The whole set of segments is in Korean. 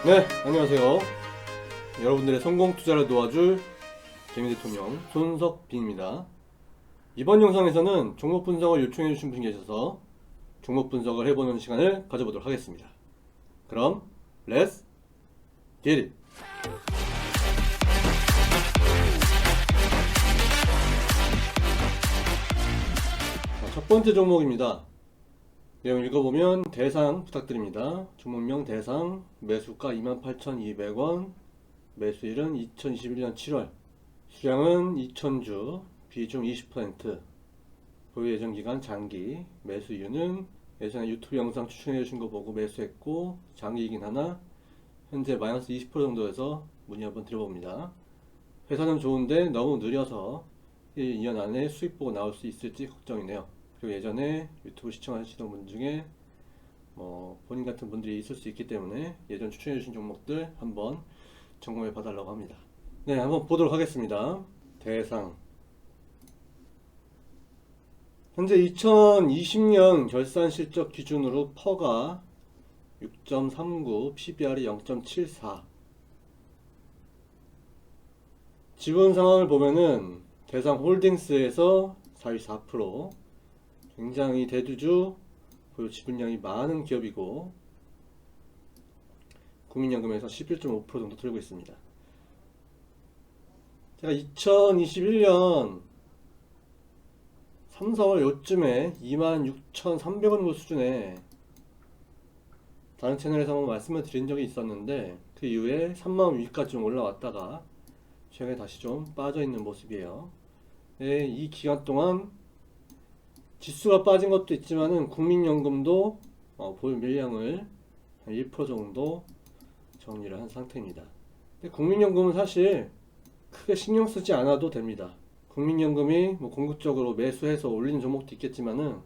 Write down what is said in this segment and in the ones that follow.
네, 안녕하세요. 여러분들의 성공 투자를 도와줄 개미대통령 손석빈입니다. 이번 영상에서는 종목 분석을 요청해 주신 분이 계셔서 종목 분석을 해보는 시간을 가져보도록 하겠습니다. 그럼 Let's get it! 첫 번째 종목입니다. 내용 읽어보면 대상 부탁드립니다. 종목명 대상, 매수가 28,200원, 매수일은 2021년 7월, 수량은 2000주, 비중 20%, 보유 예정 기간 장기, 매수 이유는 예전에 유튜브 영상 추천해 주신 거 보고 매수했고 장기이긴 하나 현재 마이너스 20% 정도에서 문의 한번 드려봅니다. 회사는 좋은데 너무 느려서 2년 안에 수익 보고 나올 수 있을지 걱정이네요. 그리고 예전에 유튜브 시청하시던 분 중에 본인 같은 분들이 있을 수 있기 때문에 예전 추천해 주신 종목들 한번 점검해 봐달라고 합니다. 네, 한번 보도록 하겠습니다. 대상 현재 2020년 결산 실적 기준으로 퍼가 6.39, PBR이 0.74. 지분 상황을 보면은 대상 홀딩스에서 44%, 굉장히 대주주, 보유 지분량이 많은 기업이고 국민연금에서 11.5% 정도 들고 있습니다. 제가 2021년 3, 4월 요쯤에 26,300원 수준에 다른 채널에서 한번 말씀을 드린 적이 있었는데 그 이후에 3만원 위까지 좀 올라왔다가 최근에 다시 좀 빠져있는 모습이에요. 네, 이 기간 동안 지수가 빠진 것도 있지만은 국민연금도 보유 물량을 한 1% 정도 정리를 한 상태입니다. 근데 국민연금은 사실 크게 신경 쓰지 않아도 됩니다. 국민연금이 공격적으로 매수해서 올리는 종목도 있겠지만은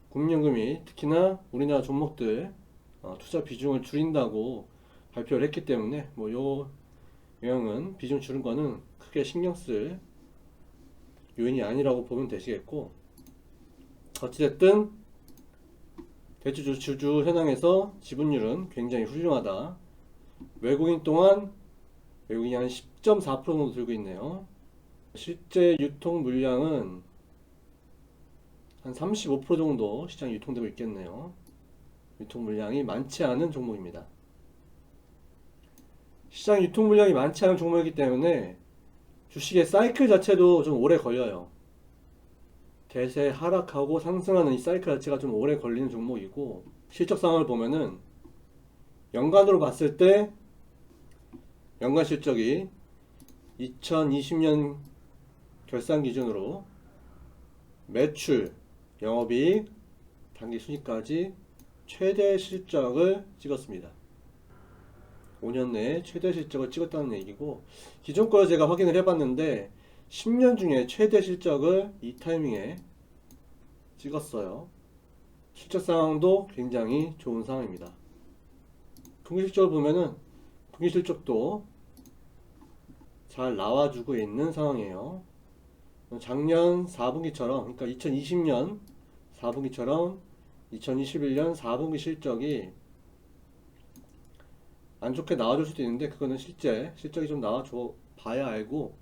국민연금이 특히나 우리나라 종목들 투자 비중을 줄인다고 발표를 했기 때문에 요 영향은 비중 줄인 거는 크게 신경 쓸 요인이 아니라고 보면 되시겠고, 어찌됐든 대주주 주주 현황에서 지분율은 굉장히 훌륭하다. 외국인 또한 외국인이 한 10.4% 정도 들고 있네요. 실제 유통 물량은 한 35% 정도 시장에 유통되고 있겠네요. 유통 물량이 많지 않은 종목입니다. 시장 유통 물량이 많지 않은 종목이기 때문에 주식의 사이클 자체도 좀 오래 걸려요. 대세 하락하고 상승하는 이 사이클 자체가 좀 오래 걸리는 종목이고, 실적 상황을 보면은 연간으로 봤을 때 연간 실적이 2020년 결산 기준으로 매출, 영업이익, 당기순이익까지 최대 실적을 찍었습니다. 5년 내에 최대 실적을 찍었다는 얘기고, 기존 걸 제가 확인을 해봤는데 10년 중에 최대 실적을 이 타이밍에 찍었어요. 실적 상황도 굉장히 좋은 상황입니다. 분기 실적을 보면은 분기 실적도 잘 나와주고 있는 상황이에요. 작년 4분기처럼, 그러니까 2020년 4분기처럼 2021년 4분기 실적이 안 좋게 나와줄 수도 있는데 그거는 실제 실적이 좀 나와줘 봐야 알고,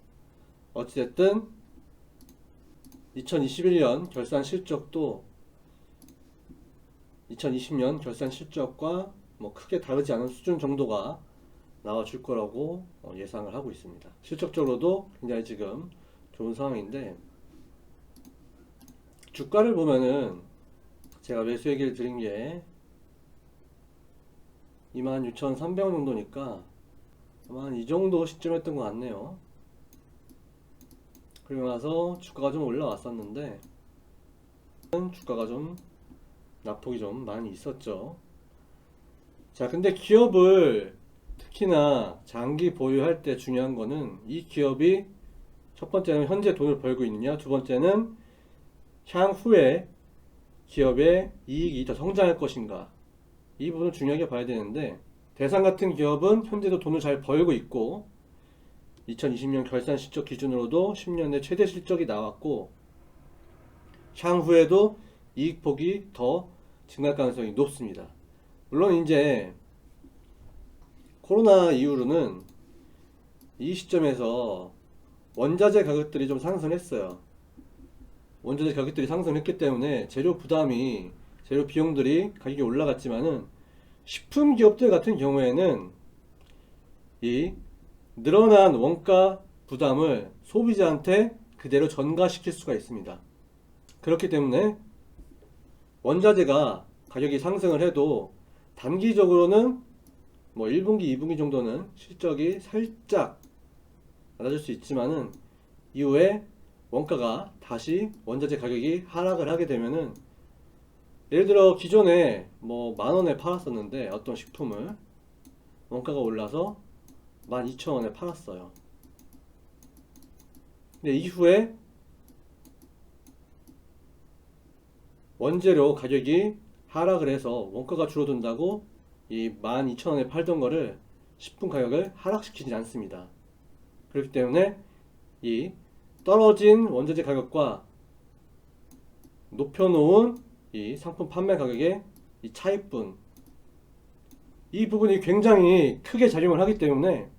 어찌됐든 2021년 결산 실적도 2020년 결산 실적과 크게 다르지 않은 수준 정도가 나와줄 거라고 예상을 하고 있습니다. 실적적으로도 굉장히 지금 좋은 상황인데, 주가를 보면은 제가 매수 얘기를 드린 게 26,300원 정도니까 아마 이 정도 시점 했던 것 같네요. 그리고 나서 주가가 좀 올라왔었는데 주가가 좀 낙폭이 좀 많이 있었죠. 자, 근데 기업을 특히나 장기 보유할 때 중요한 거는 이 기업이 첫 번째는 현재 돈을 벌고 있느냐, 두 번째는 향후에 기업의 이익이 더 성장할 것인가, 이 부분을 중요하게 봐야 되는데, 대상 같은 기업은 현재도 돈을 잘 벌고 있고 2020년 결산 실적 기준으로도 10년 내 최대 실적이 나왔고 향후에도 이익폭이 더 증가할 가능성이 높습니다. 물론 이제 코로나 이후로는 이 시점에서 원자재 가격들이 좀 상승했어요. 원자재 가격들이 상승했기 때문에 재료 부담이, 재료 비용들이 가격이 올라갔지만은 식품 기업들 같은 경우에는 이 늘어난 원가 부담을 소비자한테 그대로 전가시킬 수가 있습니다. 그렇기 때문에 원자재가 가격이 상승을 해도 단기적으로는 뭐 1분기, 2분기 정도는 실적이 살짝 낮아질 수 있지만은 이후에 원가가 다시 원자재 가격이 하락을 하게 되면은, 예를 들어 기존에 뭐 10,000원에 팔았었는데 어떤 식품을 원가가 올라서 12,000원에 팔았어요. 근데 이후에 원재료 가격이 하락을 해서 원가가 줄어든다고 이 12,000원에 팔던 거를 식품 가격을 하락시키지 않습니다. 그렇기 때문에 이 떨어진 원자재 가격과 높여놓은 이 상품 판매 가격의 이 차익분, 이 부분이 굉장히 크게 작용을 하기 때문에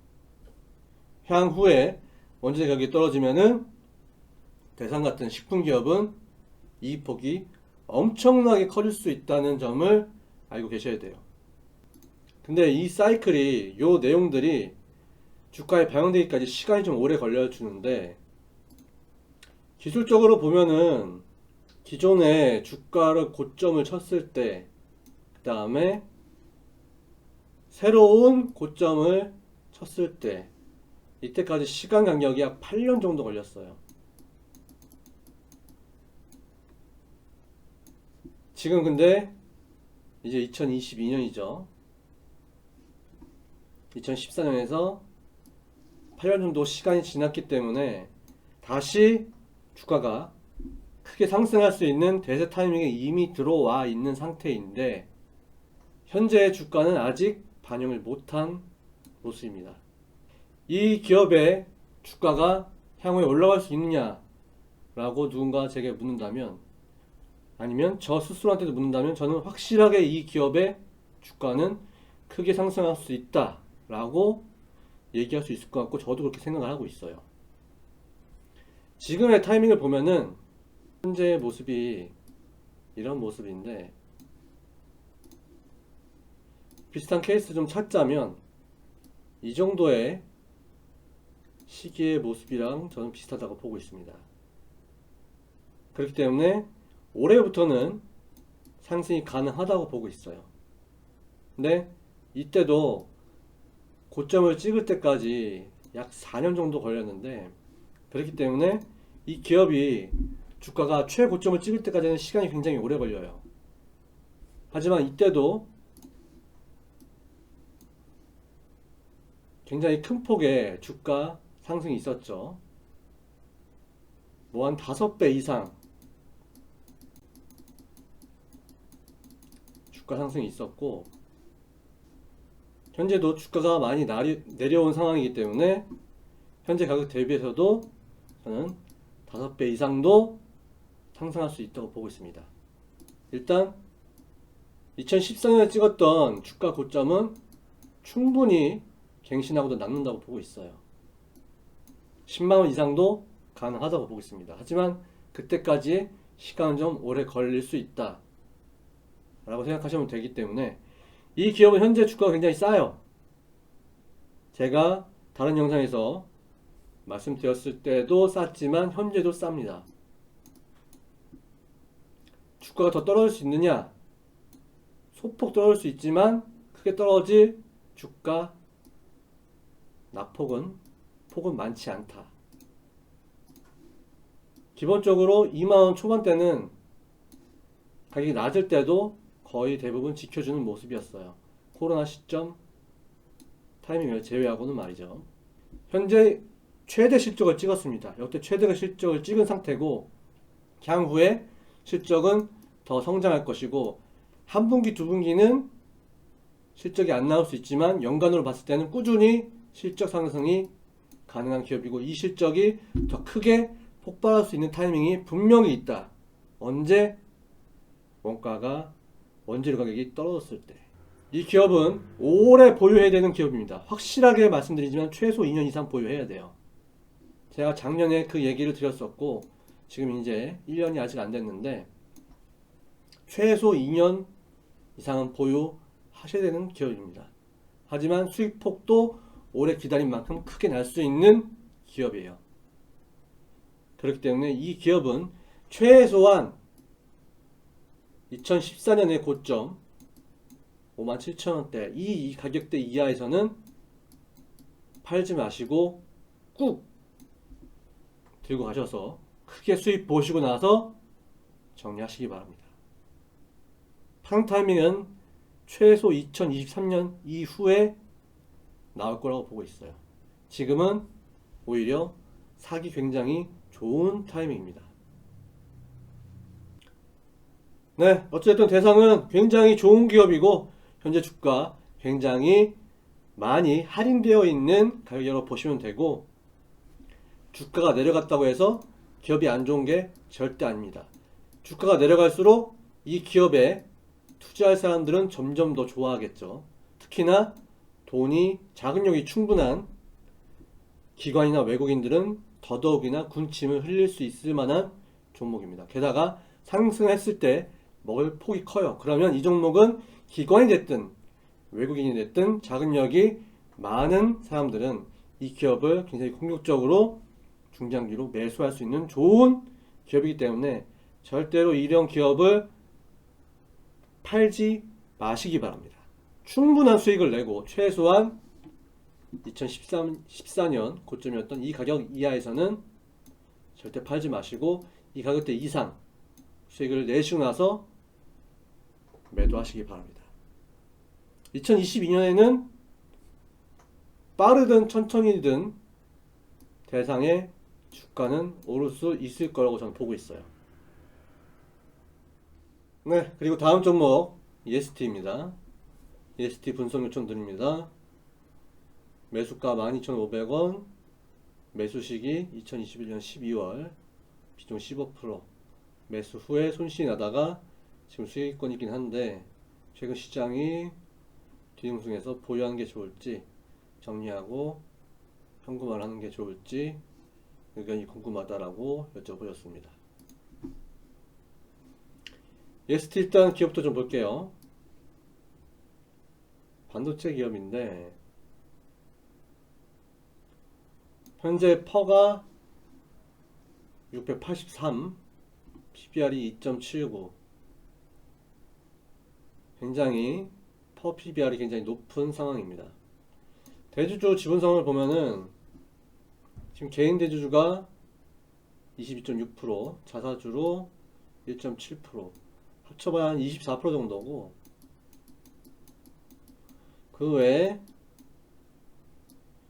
향후에 원자재 가격이 떨어지면은 대상 같은 식품 기업은 이익 폭이 엄청나게 커질 수 있다는 점을 알고 계셔야 돼요. 근데 이 사이클이, 요 내용들이 주가에 반영되기까지 시간이 좀 오래 걸려주는데, 기술적으로 보면은 기존에 주가를 고점을 쳤을 때, 그 다음에 새로운 고점을 쳤을 때, 이때까지 시간 간격이 약 8년 정도 걸렸어요. 지금 근데 이제 2022년이죠. 2014년에서 8년 정도 시간이 지났기 때문에 다시 주가가 크게 상승할 수 있는 대세 타이밍에 이미 들어와 있는 상태인데, 현재의 주가는 아직 반영을 못한 모습입니다. 이 기업의 주가가 향후에 올라갈 수 있느냐 라고 누군가 제게 묻는다면, 아니면 저 스스로한테도 묻는다면, 저는 확실하게 이 기업의 주가는 크게 상승할 수 있다 라고 얘기할 수 있을 것 같고, 저도 그렇게 생각을 하고 있어요. 지금의 타이밍을 보면은 현재의 모습이 이런 모습인데, 비슷한 케이스 좀 찾자면 이 정도의 시기의 모습이랑 저는 비슷하다고 보고 있습니다. 그렇기 때문에 올해부터는 상승이 가능하다고 보고 있어요. 근데 이때도 고점을 찍을 때까지 약 4년 정도 걸렸는데, 그렇기 때문에 이 기업이 주가가 최고점을 찍을 때까지는 시간이 굉장히 오래 걸려요. 하지만 이때도 굉장히 큰 폭의 주가 상승이 있었죠. 뭐 한 5배 이상 주가 상승이 있었고, 현재도 주가가 많이 내려온 상황이기 때문에 현재 가격 대비해서도 저는 5배 이상도 상승할 수 있다고 보고 있습니다. 일단 2014년에 찍었던 주가 고점은 충분히 갱신하고도 남는다고 보고 있어요. 10만원 이상도 가능하다고 보고 있습니다. 하지만 그때까지 시간은 좀 오래 걸릴 수 있다 라고 생각하시면 되기 때문에, 이 기업은 현재 주가가 굉장히 싸요. 제가 다른 영상에서 말씀드렸을 때도 쌌지만 현재도 쌉니다. 주가가 더 떨어질 수 있느냐? 소폭 떨어질 수 있지만 크게 떨어질 주가 낙폭은 많지 않다. 기본적으로 2만원 초반대는 가격이 낮을 때도 거의 대부분 지켜주는 모습이었어요. 코로나 시점 타이밍을 제외하고는 말이죠. 현재 최대 실적을 찍었습니다. 역대 최대 실적을 찍은 상태고, 향후에 실적은 더 성장할 것이고, 한 분기, 두 분기는 실적이 안 나올 수 있지만 연간으로 봤을 때는 꾸준히 실적 상승이 가능한 기업이고, 이 실적이 더 크게 폭발할 수 있는 타이밍이 분명히 있다. 언제? 원가가, 원재료 가격이 떨어졌을 때. 이 기업은 오래 보유해야 되는 기업입니다. 확실하게 말씀드리지만 최소 2년 이상 보유해야 돼요. 제가 작년에 그 얘기를 드렸었고 지금 이제 1년이 아직 안 됐는데 최소 2년 이상은 보유하셔야 되는 기업입니다. 하지만 수익폭도 오래 기다린 만큼 크게 날 수 있는 기업이에요. 그렇기 때문에 이 기업은 최소한 2014년의 고점 57,000원대 이 가격대 이하에서는 팔지 마시고 꾹 들고 가셔서 크게 수익 보시고 나서 정리하시기 바랍니다. 파동 타이밍은 최소 2023년 이후에 나올 거라고 보고 있어요. 지금은 오히려 사기 굉장히 좋은 타이밍입니다. 네, 어쨌든 대상은 굉장히 좋은 기업이고 현재 주가 굉장히 많이 할인되어 있는 가격이라고 보시면 되고 주가가 내려갔다고 해서 기업이 안 좋은 게 절대 아닙니다. 주가가 내려갈수록 이 기업에 투자할 사람들은 점점 더 좋아하겠죠. 특히나 돈이 자금력이 충분한 기관이나 외국인들은 더더욱이나 군침을 흘릴 수 있을 만한 종목입니다. 게다가 상승했을 때 먹을 폭이 커요. 그러면 이 종목은 기관이 됐든 외국인이 됐든 자금력이 많은 사람들은 이 기업을 굉장히 공격적으로 중장기로 매수할 수 있는 좋은 기업이기 때문에 절대로 이런 기업을 팔지 마시기 바랍니다. 충분한 수익을 내고 최소한 2014년 고점이었던 이 가격 이하에서는 절대 팔지 마시고 이 가격대 이상 수익을 내시고 나서 매도하시기 바랍니다. 2022년에는 빠르든 천천히든 대상의 주가는 오를 수 있을 거라고 저는 보고 있어요. 네, 그리고 다음 종목 EST입니다. EST 분석 요청 드립니다. 매수가 12,500원, 매수 시기 2021년 12월, 비중 15%, 매수 후에 손실이 나다가 지금 수익권이긴 한데 최근 시장이 뒤숭숭해서 보유하는 게 좋을지 정리하고 현금화를 하는 게 좋을지 의견이 궁금하다라고 여쭤보셨습니다. EST 일단 기업도 좀 볼게요. 반도체 기업인데 현재 퍼가 683, PBR이 2.79. 굉장히 퍼 PBR이 굉장히 높은 상황입니다. 대주주 지분성을 보면은 지금 개인 대주주가 22.6%, 자사주로 1.7%, 합쳐봐야 한 24% 정도고 그 외에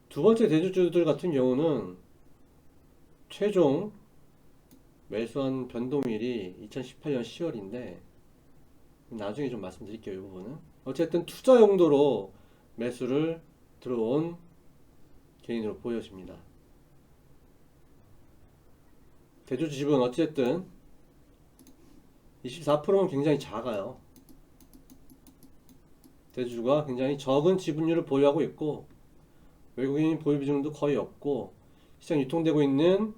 두 번째 대주주들 같은 경우는 최종 매수한 변동일이 2018년 10월인데 나중에 좀 말씀드릴게요. 이 부분은 어쨌든 투자 용도로 매수를 들어온 개인으로 보여집니다. 대주주 지분 어쨌든 24%는 굉장히 작아요. 대주주가 굉장히 적은 지분율을 보유하고 있고 외국인 보유 비중도 거의 없고 시장 유통되고 있는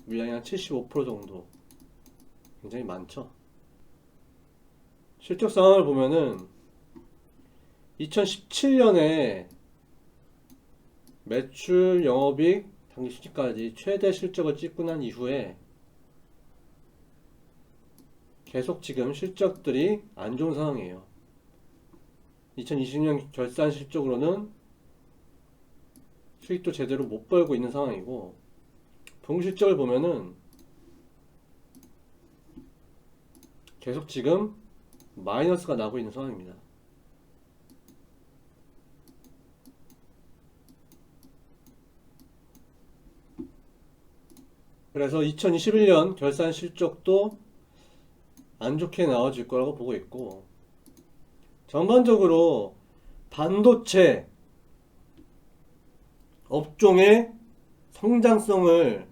물량이 한 75% 정도 굉장히 많죠. 실적 상황을 보면은 2017년에 매출, 영업이익, 당기순이익까지 최대 실적을 찍고 난 이후에 계속 지금 실적들이 안 좋은 상황이에요. 2020년 결산 실적으로는 수익도 제대로 못 벌고 있는 상황이고 동실적을 보면은 계속 지금 마이너스가 나고 있는 상황입니다. 그래서 2021년 결산 실적도 안 좋게 나와질 거라고 보고 있고 전반적으로 반도체 업종의 성장성을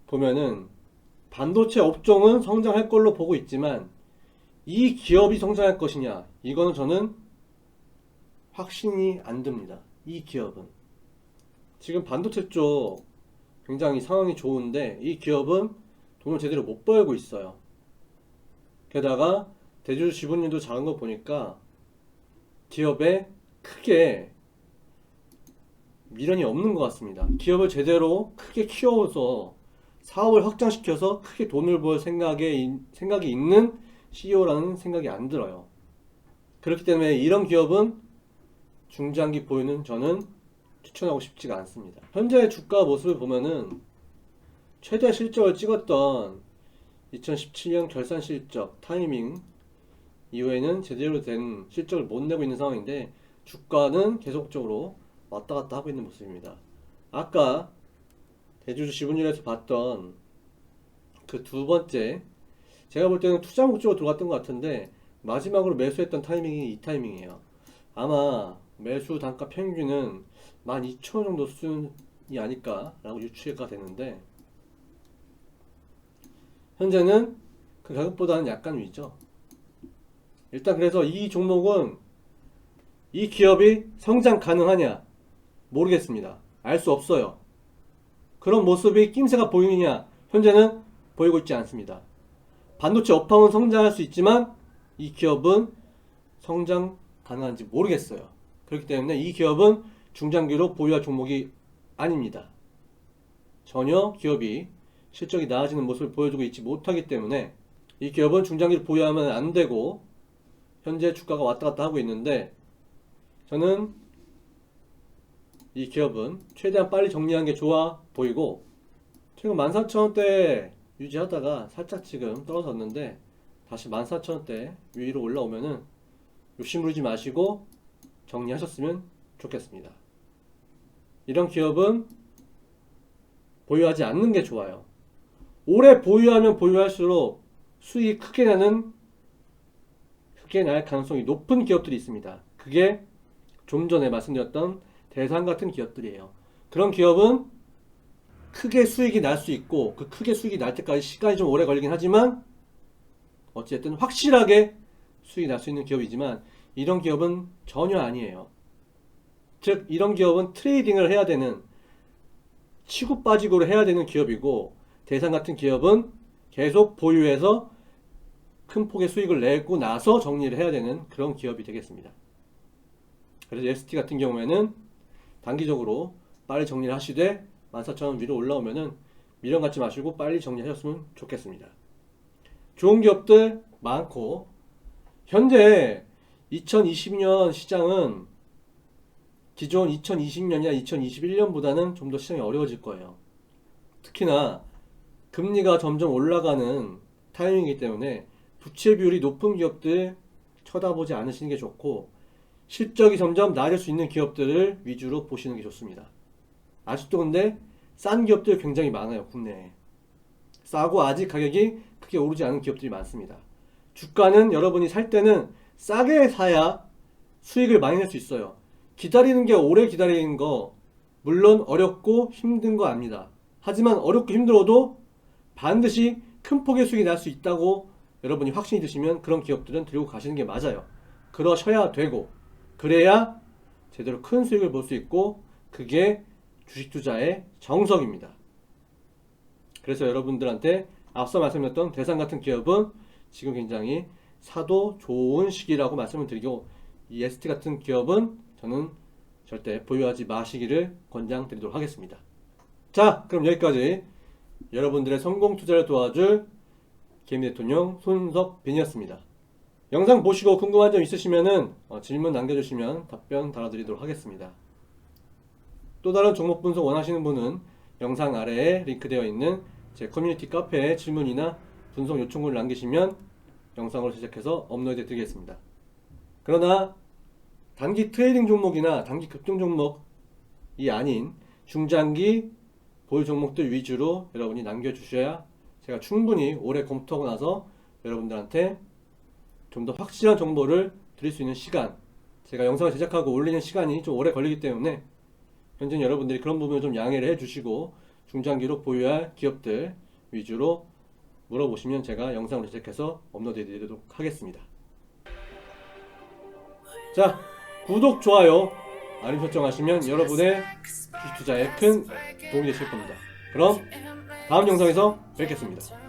보면은 반도체 업종은 성장할 걸로 보고 있지만 이 기업이 성장할 것이냐 이거는 저는 확신이 안 듭니다. 이 기업은 지금 반도체 쪽 굉장히 상황이 좋은데 이 기업은 돈을 제대로 못 벌고 있어요. 게다가 대주주 지분율도 작은 거 보니까 기업에 크게 미련이 없는 것 같습니다. 기업을 제대로 크게 키워서 사업을 확장시켜서 크게 돈을 벌 생각이 있는 CEO라는 생각이 안 들어요. 그렇기 때문에 이런 기업은 중장기 보유는 저는 추천하고 싶지가 않습니다. 현재 주가 모습을 보면은 최대 실적을 찍었던 2017년 결산 실적 타이밍 이후에는 제대로 된 실적을 못 내고 있는 상황인데 주가는 계속적으로 왔다 갔다 하고 있는 모습입니다. 아까 대주주 지분율에서 봤던 그 두 번째, 제가 볼 때는 투자 목적으로 들어갔던 것 같은데 마지막으로 매수했던 타이밍이 이 타이밍이에요. 아마 매수 단가 평균은 12,000원 정도 수준이 아닐까 라고 유추가 되는데 현재는 그 가격보다는 약간 위죠. 일단 그래서 이 종목은 이 기업이 성장 가능하냐 모르겠습니다. 알 수 없어요. 그런 모습이 낌새가 보이느냐 현재는 보이고 있지 않습니다. 반도체 업황은 성장할 수 있지만 이 기업은 성장 가능한지 모르겠어요. 그렇기 때문에 이 기업은 중장기로 보유할 종목이 아닙니다. 전혀 기업이 실적이 나아지는 모습을 보여주고 있지 못하기 때문에 이 기업은 중장기로 보유하면 안 되고 현재 주가가 왔다 갔다 하고 있는데 저는 이 기업은 최대한 빨리 정리하는 게 좋아 보이고 최근 14,000원대 유지하다가 살짝 지금 떨어졌는데 다시 14,000원대 위로 올라오면은 욕심 부리지 마시고 정리하셨으면 좋겠습니다. 이런 기업은 보유하지 않는 게 좋아요. 오래 보유하면 보유할수록 수익이 크게 날 가능성이 높은 기업들이 있습니다. 그게 좀 전에 말씀드렸던 대상 같은 기업들이에요. 그런 기업은 크게 수익이 날 수 있고 그 크게 수익이 날 때까지 시간이 좀 오래 걸리긴 하지만 어쨌든 확실하게 수익이 날 수 있는 기업이지만 이런 기업은 전혀 아니에요. 즉 이런 기업은 트레이딩을 해야 되는 치고 빠지고를 해야 되는 기업이고 대상 같은 기업은 계속 보유해서 큰 폭의 수익을 내고 나서 정리를 해야 되는 그런 기업이 되겠습니다. 그래서 ST 같은 경우에는 단기적으로 빨리 정리를 하시되 14,000원 위로 올라오면은 미련 갖지 마시고 빨리 정리하셨으면 좋겠습니다. 좋은 기업들 많고 현재 2020년 시장은 기존 2020년이나 2021년보다는 좀 더 시장이 어려워질 거예요. 특히나 금리가 점점 올라가는 타이밍이기 때문에 부채 비율이 높은 기업들 쳐다보지 않으시는 게 좋고 실적이 점점 나아질 수 있는 기업들을 위주로 보시는 게 좋습니다. 아직도 근데 싼 기업들 굉장히 많아요. 국내에 싸고 아직 가격이 크게 오르지 않은 기업들이 많습니다. 주가는 여러분이 살 때는 싸게 사야 수익을 많이 낼 수 있어요. 기다리는 게 오래 기다리는 거 물론 어렵고 힘든 거 압니다. 하지만 어렵고 힘들어도 반드시 큰 폭의 수익이 날 수 있다고 여러분이 확신이 드시면 그런 기업들은 들고 가시는 게 맞아요. 그러셔야 되고 그래야 제대로 큰 수익을 볼 수 있고 그게 주식 투자의 정석입니다. 그래서 여러분들한테 앞서 말씀드렸던 대상 같은 기업은 지금 굉장히 사도 좋은 시기라고 말씀을 드리고 이 ST 같은 기업은 저는 절대 보유하지 마시기를 권장드리도록 하겠습니다. 자, 그럼 여기까지 여러분들의 성공 투자를 도와줄 개미 대통령 손석빈이었습니다. 영상 보시고 궁금한 점 있으시면은 질문 남겨주시면 답변 달아드리도록 하겠습니다. 또 다른 종목 분석 원하시는 분은 영상 아래에 링크되어 있는 제 커뮤니티 카페에 질문이나 분석 요청을 남기시면 영상으로 제작해서 업로드 드리겠습니다. 그러나 단기 트레이딩 종목이나 단기 급등 종목이 아닌 중장기 보유 종목들 위주로 여러분이 남겨주셔야 제가 충분히 오래 검토하고 나서 여러분들한테 좀 더 확실한 정보를 드릴 수 있는 시간, 제가 영상을 제작하고 올리는 시간이 좀 오래 걸리기 때문에 현재 여러분들이 그런 부분을 좀 양해를 해주시고 중장기로 보유할 기업들 위주로 물어보시면 제가 영상을 제작해서 업로드 드리도록 하겠습니다. 자, 구독, 좋아요, 알림 설정하시면 여러분의 주식 투자에 큰 도움이 되실 겁니다. 그럼 다음 영상에서 뵙겠습니다.